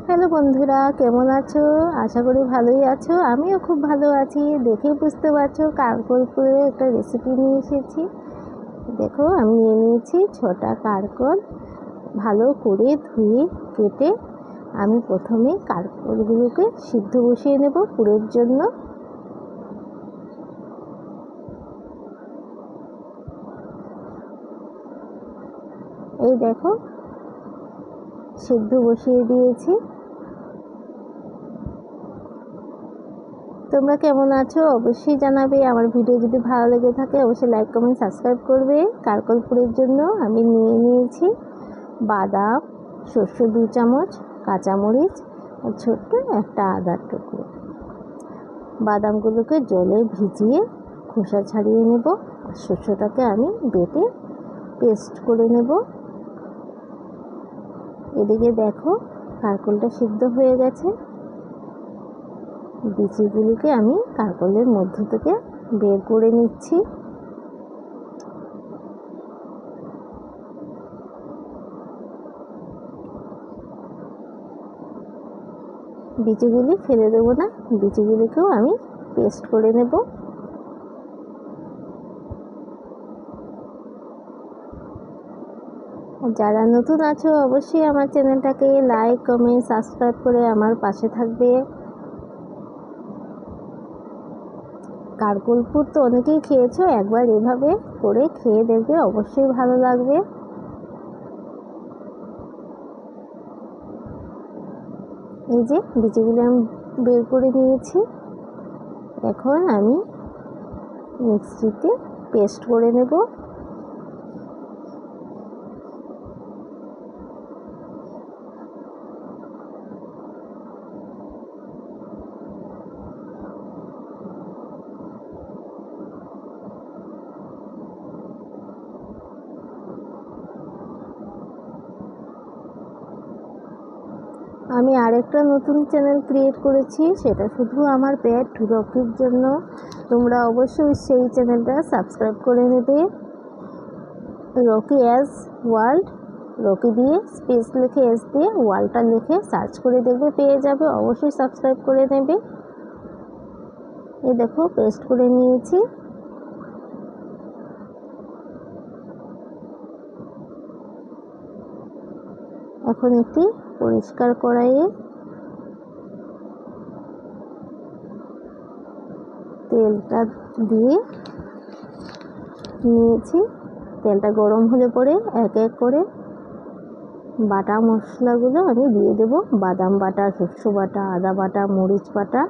Hello বন্ধুরা, কেমন আছো? আশা করি ভালোই আছো। আমিও খুব ভালো আছি। দেখেই বুঝতে পারছো কারকলপুরের একটা রেসিপি নিয়ে এসেছি। দেখো, আমি নিয়ে নিয়েছি 6টা কারকল। ভালো করে ধুয়ে কেটে আমি প্রথমে কারকলগুলোকে সিদ্ধ বসিয়ে নেব পুরের জন্য। এই দেখো, সিদ্ধ বসিয়ে দিয়েছি। তোমরা কেমন আছো অবশ্যই জানাবে। আমার ভিডিও যদি ভালো লেগে থাকে অবশ্যই লাইক কমেন্ট সাবস্ক্রাইব করবে। কারকলপুরের জন্য আমি নিয়ে নিয়েছি বাদাম, শস্য 2 চামচ, কাঁচামরিচ আর ছোট্ট একটা আদার টুকরো। বাদামগুলোকে জলে ভিজিয়ে খোসা ছাড়িয়ে নেব। শস্যটাকে আমি বেটে পেস্ট করে নেব। এদিকে দেখো, কারকলটা সিদ্ধ হয়ে গেছে। বিচিগুলোকে আমি কারকলের মধ্য থেকে বের করে নিচ্ছি। বিচিগুলি ফেলে দেবো না, বিচিগুলিকেও আমি পেস্ট করে নেব। যারা নতুন আছো অবশ্যই আমার চ্যানেলটাকে লাইক কমেন্ট সাবস্ক্রাইব করে আমার পাশে থাকবে। কারকলপুর তো অনেকেই খেয়েছো, একবার এভাবে করে খেয়ে দেখবে, অবশ্যই ভালো লাগবে। এই যে বিচিগুলো আমি বের করে নিয়েছি। এখন আমি মিক্সিতে পেস্ট করে নেব। আমি আরেকটা নতুন চ্যানেল ক্রিয়েট করেছি, সেটা শুধু আমার পেট রকির জন্য। তোমরা অবশ্যই সেই চ্যানেলটা সাবস্ক্রাইব করে নেবে। রকি অ্যাজ ওয়ার্ল্ড, রকি দিয়ে স্পেস লিখে এস দিয়ে ওয়ার্ল্ডটা লিখে সার্চ করে দেখবে, পেয়ে যাবে। অবশ্যই সাবস্ক্রাইব করে নেবে। এই দেখো, পেস্ট করে নিয়েছি। এখন একটি পরিষ্কার কড়াইয়ে তেলটা দিয়ে নিয়েছি। তেলটা গরম হলে পরে এক এক করে বাটা মশলাগুলো আমি দিয়ে দেব। বাদাম বাটা, শস্য বাটা, আদা বাটা, মরিচ বাটা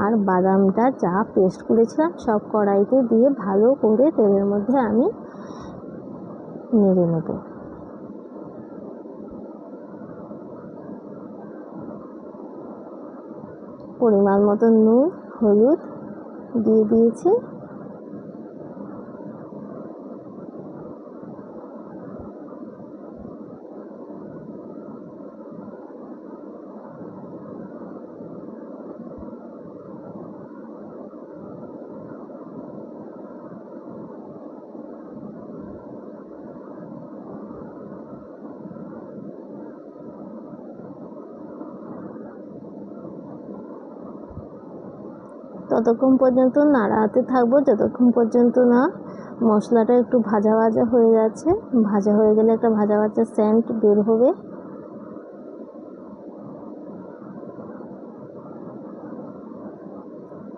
আর বাদামটা যা পেস্ট করেছিলাম সব কড়াইতে দিয়ে ভালো করে তেলের মধ্যে আমি নেড়ে নেব। পরিমাণ মতো নুন, হলুদ দিয়ে দিয়েছি। ততক্ষণ পর্যন্ত নাড়াতে থাকবো যতক্ষণ পর্যন্ত না মশলাটা একটু ভাজা ভাজা হয়ে যাচ্ছে। ভাজা হয়ে গেলে একটা ভাজা ভাজা সেন্ট বের হবে।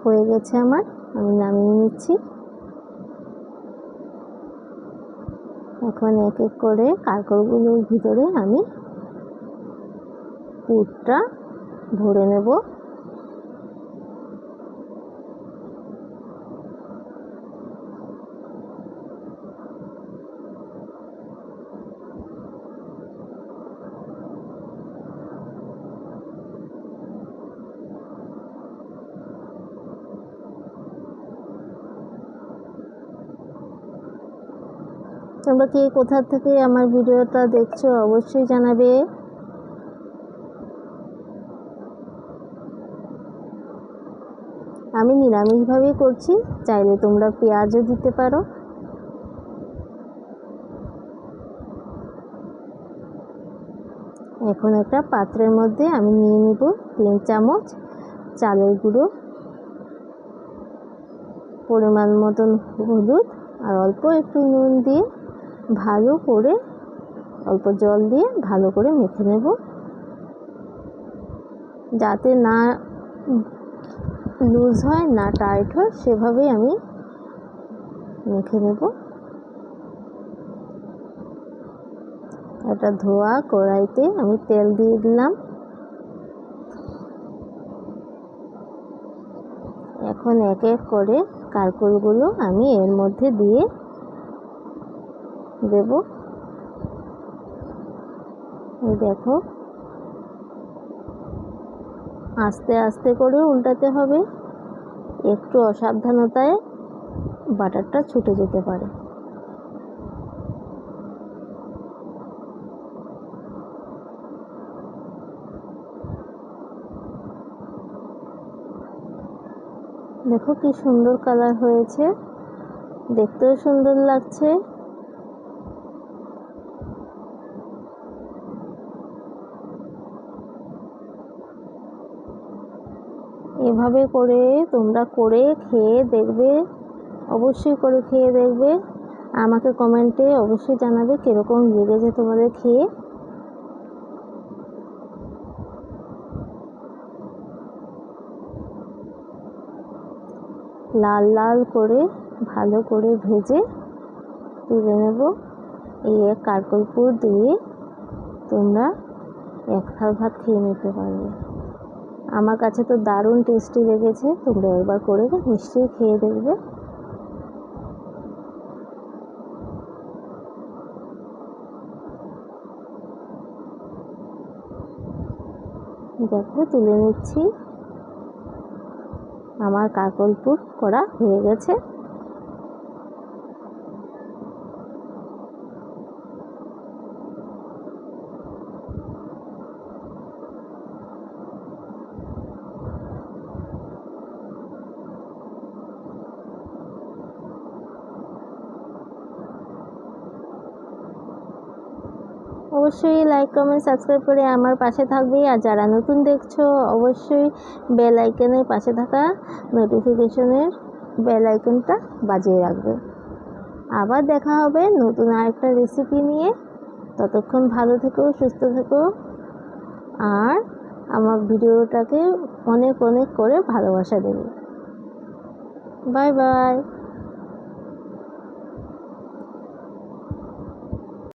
হয়ে গেছে আমার, আমি নামিয়ে নিচ্ছি। এখন এক এক করে কারকলগুলোর ভিতরে আমি পুরটা ভরে নেব। তোমরা কে কোথা থেকে আমার ভিডিওটা দেখছো অবশ্যই জানাবে। আমি নিরামিষভাবেই করছি, চাইলে তোমরা পেঁয়াজও দিতে পারো। এখন একটা পাত্রের মধ্যে আমি নিয়ে নিব 3 চামচ চালের গুঁড়ো, পরিমাণ মতন হলুদ আর অল্প একটু নুন দিয়ে ভালো করে, অল্প জল দিয়ে ভালো করে মেখে নেব, যাতে না লুজ হয় না টাইট হয়, সেভাবেই আমি মেখে নেব। একটা ধোয়া কড়াইতে আমি তেল দিয়ে দিলাম। এখন এক এক করে কারকুলগুলো আমি এর মধ্যে দিয়ে দেব। এই দেখো, আস্তে আস্তে করে উল্টাতে হবে, একটু অসাবধানতায় বাটারটা ছুটে যেতে পারে। দেখো কি সুন্দর কালার হয়েছে, দেখতেও সুন্দর লাগছে। এভাবে করে তোমরা করে খেয়ে দেখবে, অবশ্যই করে খেয়ে দেখবে। আমাকে কমেন্টে অবশ্যই জানাবে কীরকম লেগেছে তোমাদের খেয়ে। লাল লাল করে ভালো করে ভেজে তুলে নেব। এই এক কারকুলপুর দিয়ে তোমরা এক থাল ভাত খেয়ে নিতে পারবে। আমার কাছে তো দারুণ টেস্টি লেগেছে, তোমরা একবার করে নিশ্চয়ই খেয়ে দেখবে। দেখো তুলে নিচ্ছি, আমার কারকুলপুর করা হয়ে গেছে। অবশ্যই লাইক কমেন্ট সাবস্ক্রাইব করে আমার পাশে থাকবে, আর যারা নতুন দেখছো অবশ্যই বেল আইকনের পাশে থাকা নোটিফিকেশনের বেল আইকনটা বাজিয়ে রাখবে। আবার দেখা হবে নতুন আরেকটা রেসিপি নিয়ে। ততক্ষণ ভালো থেকো, সুস্থ থেকো, আর আমার ভিডিওটাকে অনেক অনেক করে ভালোবাসা দেবে। Bye bye.